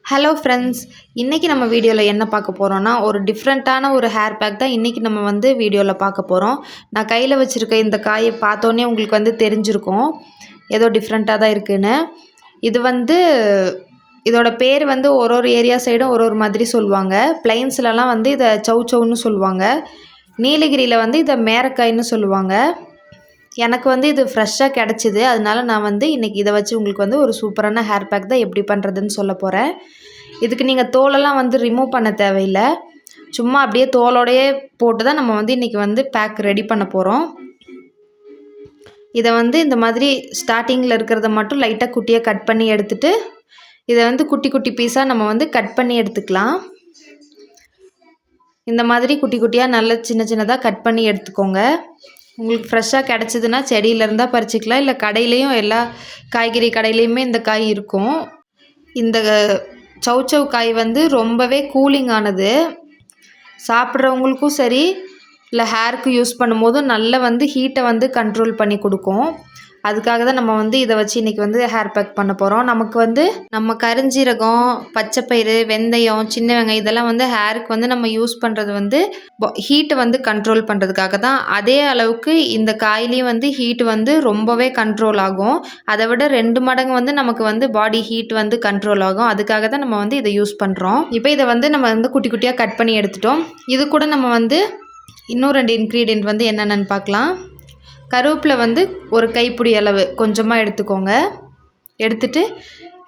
Hello friends, இன்றைக்கி நம்ம வீடியோவில் என்ன பார்க்க போகிறோன்னா, ஒரு டிஃப்ரெண்ட்டான ஒரு ஹேர் பேக் தான் இன்றைக்கி நம்ம வீடியோவில் பார்க்க போகிறோம். நான் கையில் வச்சுருக்க இந்த காயை பார்த்தோன்னே உங்களுக்கு தெரிஞ்சிருக்கும், ஏதோ டிஃப்ரெண்ட்டாக தான் இருக்குதுன்னு. இது இதோட பேர் ஒரு ஒரு ஏரியா சைடும் ஒரு ஒரு மாதிரி சொல்லுவாங்க. பிளைன்ஸ்லலாம் இதை சௌச்சௌன்னு சொல்லுவாங்க. நீலகிரியில் இதை மேரக்காய்ன்னு சொல்லுவாங்க. எனக்கு இது ஃப்ரெஷ்ஷாக கிடச்சிது. அதனால நான் இன்றைக்கி இதை வச்சு உங்களுக்கு ஒரு சூப்பரான ஹேர் பேக் தான் எப்படி பண்ணுறதுன்னு சொல்ல போகிறேன். இதுக்கு நீங்கள் தோலெல்லாம் ரிமூவ் பண்ண தேவையில்லை. சும்மா அப்படியே தோலோடையே போட்டு தான் நம்ம இன்றைக்கி பேக் ரெடி பண்ண போகிறோம். இதை இந்த மாதிரி ஸ்டார்டிங்கில் இருக்கிறத மட்டும் லைட்டாக குட்டியாக கட் பண்ணி எடுத்துகிட்டு இதை குட்டி குட்டி பீஸாக நம்ம கட் பண்ணி எடுத்துக்கலாம். இந்த மாதிரி குட்டி குட்டியாக நல்ல சின்ன சின்னதாக கட் பண்ணி எடுத்துக்கோங்க. உங்களுக்கு ஃப்ரெஷ்ஷாக கிடச்சிதுன்னா செடியிலேருந்தால் பறிச்சிக்கலாம், இல்லை கடையிலையும் எல்லா காய்கறி கடையிலையுமே இந்த காய் இருக்கும். இந்த சௌச்சௌ காய் ரொம்பவே கூலிங்கானது. சாப்பிட்றவங்களுக்கும் சரி, இல்லை ஹேருக்கு யூஸ் பண்ணும்போதும் நல்ல ஹீட்டை கண்ட்ரோல் பண்ணி கொடுக்கும். அதுக்காக தான் நம்ம இதை வச்சு இன்றைக்கி ஹேர் பேக் பண்ண போகிறோம். நமக்கு நம்ம கருஞ்சீரகம், பச்சைப்பயிறு, வெந்தயம், சின்ன வெங்காயம் இதெல்லாம் ஹேருக்கு நம்ம யூஸ் பண்ணுறது ஹீட்டை கண்ட்ரோல் பண்ணுறதுக்காக தான். அதே அளவுக்கு இந்த காயிலையும் ஹீட்டு ரொம்பவே கண்ட்ரோல் ஆகும். அதை விட 2 மடங்கு நமக்கு பாடி ஹீட் கண்ட்ரோல் ஆகும். அதுக்காக தான் நம்ம இதை யூஸ் பண்ணுறோம். இப்போ இதை நம்ம குட்டி குட்டியாக கட் பண்ணி எடுத்துட்டோம். இது கூட நம்ம இன்னும் 2 இன்க்ரீடியன்ட் என்னென்னு பார்க்கலாம். கருவேப்பிலை ஒரு கைப்பிடி அளவு கொஞ்சமாக எடுத்துக்கோங்க. எடுத்துட்டு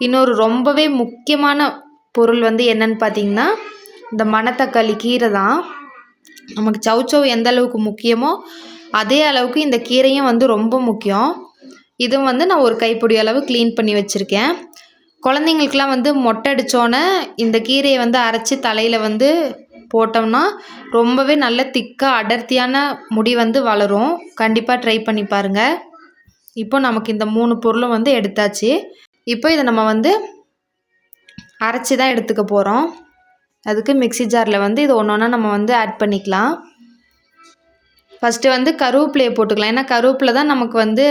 இன்னொரு ரொம்பவே முக்கியமான பொருள் என்னென்னு பார்த்தீங்கன்னா, இந்த மணத்தக்காளி கீரை தான். நமக்கு சௌச்சௌ எந்த அளவுக்கு முக்கியமோ அதே அளவுக்கு இந்த கீரையும் ரொம்ப முக்கியம். இதுவும் நான் ஒரு கைப்பிடி அளவு க்ளீன் பண்ணி வச்சுருக்கேன். குழந்தைங்களுக்கெலாம் மொட்டை அடித்தோன்னே இந்த கீரையை அரைச்சி தலையில் போட்டோம்னா ரொம்பவே நல்ல திக்காக அடர்த்தியான முடி வளரும். கண்டிப்பாக ட்ரை பண்ணி பாருங்கள். இப்போ நமக்கு இந்த 3 பொருளும் எடுத்தாச்சு. இப்போ இதை நம்ம அரைச்சி தான் எடுத்துக்க போகிறோம். அதுக்கு மிக்ஸி ஜாரில் இது ஒன்று ஒன்றா நம்ம ஆட் பண்ணிக்கலாம். ஃபஸ்ட்டு கருவேப்பிலையை போட்டுக்கலாம். ஏன்னா கருவேப்பிலை தான் நமக்கு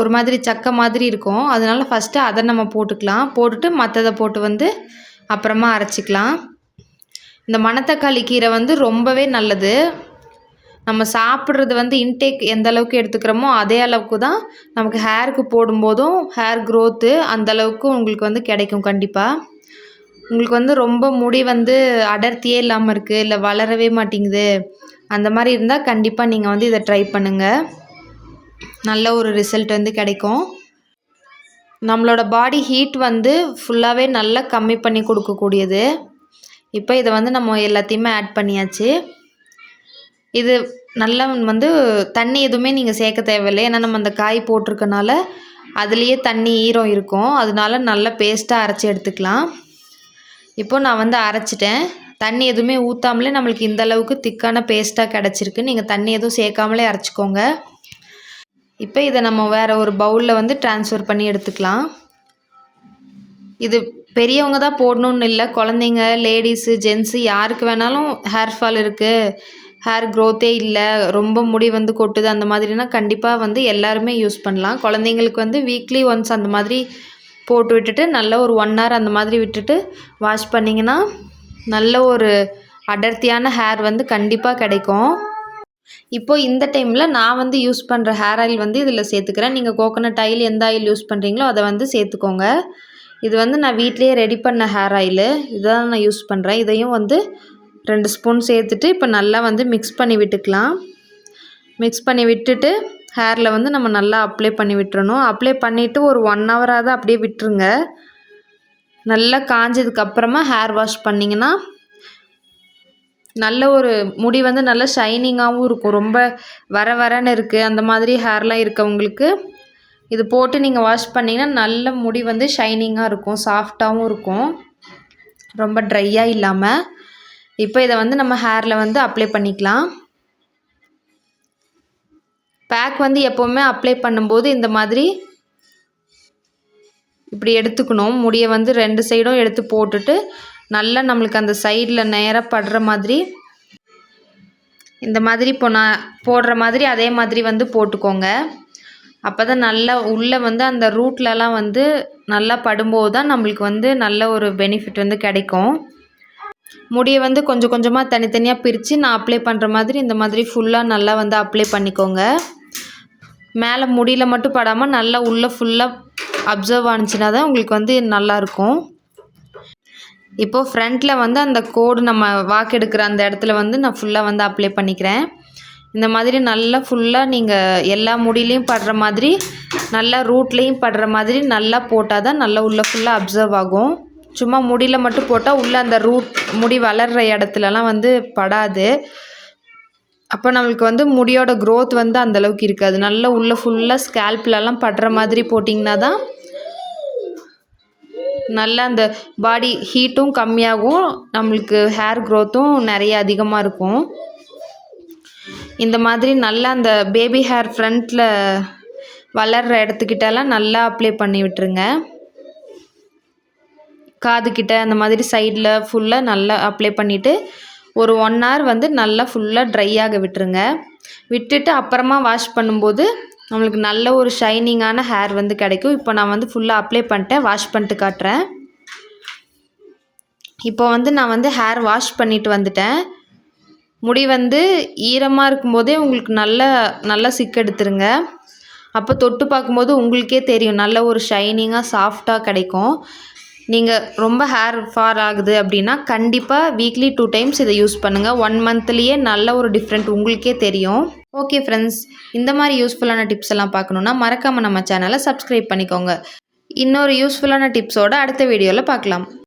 ஒரு மாதிரி சக்கை மாதிரி இருக்கும். அதனால ஃபஸ்ட்டு அதை நம்ம போட்டுக்கலாம். போட்டுட்டு மற்றதை போட்டு அப்புறமா அரைச்சிக்கலாம். இந்த மணத்தக்காளி கீரை ரொம்பவே நல்லது. நம்ம சாப்பிட்றது இன்டேக் எந்த அளவுக்கு எடுத்துக்கிறோமோ அதே அளவுக்கு தான் நமக்கு ஹேருக்கு போடும்போதும் ஹேர் க்ரோத்து அந்தளவுக்கு உங்களுக்கு கிடைக்கும். கண்டிப்பாக உங்களுக்கு ரொம்ப முடி அடர்த்தியே இல்லாமல் இருக்குது, இல்லை வளரவே மாட்டேங்குது, அந்த மாதிரி இருந்தால் கண்டிப்பாக நீங்கள் இதை ட்ரை பண்ணுங்கள். நல்ல ஒரு ரிசல்ட் கிடைக்கும். நம்மளோட பாடி ஹீட் ஃபுல்லாகவே நல்லா கம்மி பண்ணி கொடுக்கக்கூடியது. இப்போ இதை நம்ம எல்லாத்தையுமே ஆட் பண்ணியாச்சு. இது நல்லா தண்ணி எதுவுமே நீங்கள் சேர்க்க தேவையில்லை. ஏன்னா நம்ம அந்த காய் போட்டிருக்கனால அதுலேயே தண்ணி ஈரம் இருக்கும். அதனால நல்லா பேஸ்ட்டாக அரைச்சி எடுத்துக்கலாம். இப்போது நான் அரைச்சிட்டேன். தண்ணி எதுவுமே ஊற்றாமலே நம்மளுக்கு இந்த அளவுக்கு திக்கான பேஸ்ட்டாக கிடச்சிருக்கு. நீங்கள் தண்ணி எதுவும் சேர்க்காமலே அரைச்சிக்கோங்க. இப்போ இதை நம்ம வேறு ஒரு பவுலில் ட்ரான்ஸ்ஃபர் பண்ணி எடுத்துக்கலாம். இது பெரியவங்க தான் போடணுன்னு இல்லை, குழந்தைங்க, லேடிஸு, ஜென்ஸு யாருக்கு வேணாலும் ஹேர் ஃபால் இருக்குது, ஹேர் க்ரோத்தே இல்லை, ரொம்ப முடி கொட்டுது, அந்த மாதிரினா கண்டிப்பாக எல்லாருமே யூஸ் பண்ணலாம். குழந்தைங்களுக்கு வீக்லி ஒன்ஸ் அந்த மாதிரி போட்டு விட்டுட்டு நல்லா ஒரு 1 hour அந்த மாதிரி விட்டுட்டு வாஷ் பண்ணிங்கன்னா நல்ல ஒரு அடர்த்தியான ஹேர் கண்டிப்பாக கிடைக்கும். இப்போது இந்த டைமில் நான் யூஸ் பண்ணுற ஹேர் ஆயில் இதில் சேர்த்துக்கிறேன். நீங்கள் கோகோனட் ஆயில் எந்த ஆயில் யூஸ் பண்ணுறீங்களோ அதை சேர்த்துக்கோங்க. இது நான் வீட்லேயே ரெடி பண்ண ஹேர் ஆயிலு, இதுதான் நான் யூஸ் பண்ணுறேன். இதையும் 2 ஸ்பூன் சேர்த்துட்டு இப்போ நல்லா மிக்ஸ் பண்ணி விட்டுக்கலாம். மிக்ஸ் பண்ணி விட்டுட்டு ஹேரில் நம்ம நல்லா அப்ளை பண்ணி விட்டுறணும். அப்ளை பண்ணிவிட்டு ஒரு 1 ஹவராவது அப்படியே விட்டுருங்க. நல்லா காஞ்சதுக்கப்புறமா ஹேர் வாஷ் பண்ணிங்கன்னா நல்ல ஒரு முடி நல்லா ஷைனிங்காகவும் இருக்கும். ரொம்ப வர வரன்னு இருக்குது அந்த மாதிரி ஹேர்லாம் இருக்கவங்களுக்கு இது போட்டு நீங்கள் வாஷ் பண்ணிங்கன்னா நல்ல முடி ஷைனிங்காக இருக்கும், சாஃப்டாகவும் இருக்கும், ரொம்ப ட்ரையாக இல்லாமல். இப்போ இதை நம்ம ஹேரில் அப்ளை பண்ணிக்கலாம். பேக் எப்போவுமே அப்ளை பண்ணும்போது இந்த மாதிரி இப்படி எடுத்துக்கணும். முடியை 2 சைடும் எடுத்து போட்டுட்டு நல்லா நம்மளுக்கு அந்த சைடில் நேராக படுற மாதிரி இந்த மாதிரி இப்போ நான் போடுற மாதிரி அதே மாதிரி போட்டுக்கோங்க. அப்போ தான் நல்லா உள்ளே வந்து அந்த ரூட்லலாம் வந்து நல்லா படும்போது தான் நம்மளுக்கு வந்து நல்ல ஒரு பெனிஃபிட் வந்து கிடைக்கும். முடியை வந்து கொஞ்சம் கொஞ்சமாக தனித்தனியாக பிரித்து நான் அப்ளை பண்ணுற மாதிரி இந்த மாதிரி ஃபுல்லாக நல்லா வந்து அப்ளை பண்ணிக்கோங்க. மேலே முடியில் மட்டும் படாமல் நல்லா உள்ளே ஃபுல்லாக அப்சர்வ் ஆனிச்சுன்னா தான் உங்களுக்கு வந்து நல்லாயிருக்கும். இப்போது ஃப்ரண்ட்டில் வந்து அந்த கோடு நம்ம வாக்கெடுக்கிற அந்த இடத்துல வந்து நான் ஃபுல்லாக வந்து அப்ளை பண்ணிக்கிறேன். இந்த மாதிரி நல்லா ஃபுல்லாக நீங்கள் எல்லா முடியிலையும் படுற மாதிரி நல்லா ரூட்லேயும் படுற மாதிரி நல்லா போட்டால் தான் நல்லா உள்ளே ஃபுல்லாக அப்சர்வ் ஆகும். சும்மா முடியில் மட்டும் போட்டால் உள்ளே அந்த முடி வளர்கிற இடத்துலலாம் வந்து படாது. அப்போ நம்மளுக்கு வந்து முடியோட க்ரோத் வந்து அந்தளவுக்கு இருக்காது. நல்லா உள்ளே ஃபுல்லாக ஸ்கேல்ப்லலாம் படுற மாதிரி போட்டிங்கன்னா தான் நல்லா அந்த பாடி ஹீட்டும் கம்மியாகும், நம்மளுக்கு ஹேர் க்ரோத்தும் நிறைய அதிகமாக இருக்கும். இந்த மாதிரி நல்லா அந்த பேபி ஹேர் ஃப்ரண்ட்டில் வளர்கிற இடத்துக்கிட்டலாம் நல்லா அப்ளை பண்ணி விட்டுருங்க. காதுக்கிட்ட அந்த மாதிரி சைடில் ஃபுல்லாக நல்லா அப்ளை பண்ணிவிட்டு ஒரு 1 hour வந்து நல்லா ஃபுல்லாக ட்ரை ஆக விட்டுருங்க. விட்டுட்டு அப்புறமா வாஷ் பண்ணும்போது நம்மளுக்கு நல்ல ஒரு ஷைனிங்கான ஹேர் வந்து கிடைக்கும். இப்போ நான் வந்து ஃபுல்லாக அப்ளை பண்ணிட்டேன், வாஷ் பண்ணிட்டு காட்டுறேன். இப்போ வந்து நான் வந்து ஹேர் வாஷ் பண்ணிவிட்டு வந்துட்டேன். முடி வந்து ஈரமாக இருக்கும்போதே உங்களுக்கு நல்லா சிக்கெடுத்துருங்க. அப்போ தொட்டு பார்க்கும்போது உங்களுக்கே தெரியும் நல்ல ஒரு ஷைனிங்காக சாஃப்டாக கிடைக்கும். நீங்கள் ரொம்ப ஹேர் ஃபால் ஆகுது அப்படின்னா கண்டிப்பாக வீக்லி 2 times இதை யூஸ் பண்ணுங்கள். 1 monthலேயே நல்ல ஒரு டிஃப்ரெண்ட் உங்களுக்கே தெரியும். ஓகே ஃப்ரெண்ட்ஸ், இந்த மாதிரி யூஸ்ஃபுல்லான டிப்ஸ் எல்லாம் பார்க்கணுன்னா மறக்காமல் நம்ம சேனலை சப்ஸ்கிரைப் பண்ணிக்கோங்க. இன்னொரு யூஸ்ஃபுல்லான டிப்ஸோடு அடுத்த வீடியோவில் பார்க்கலாம்.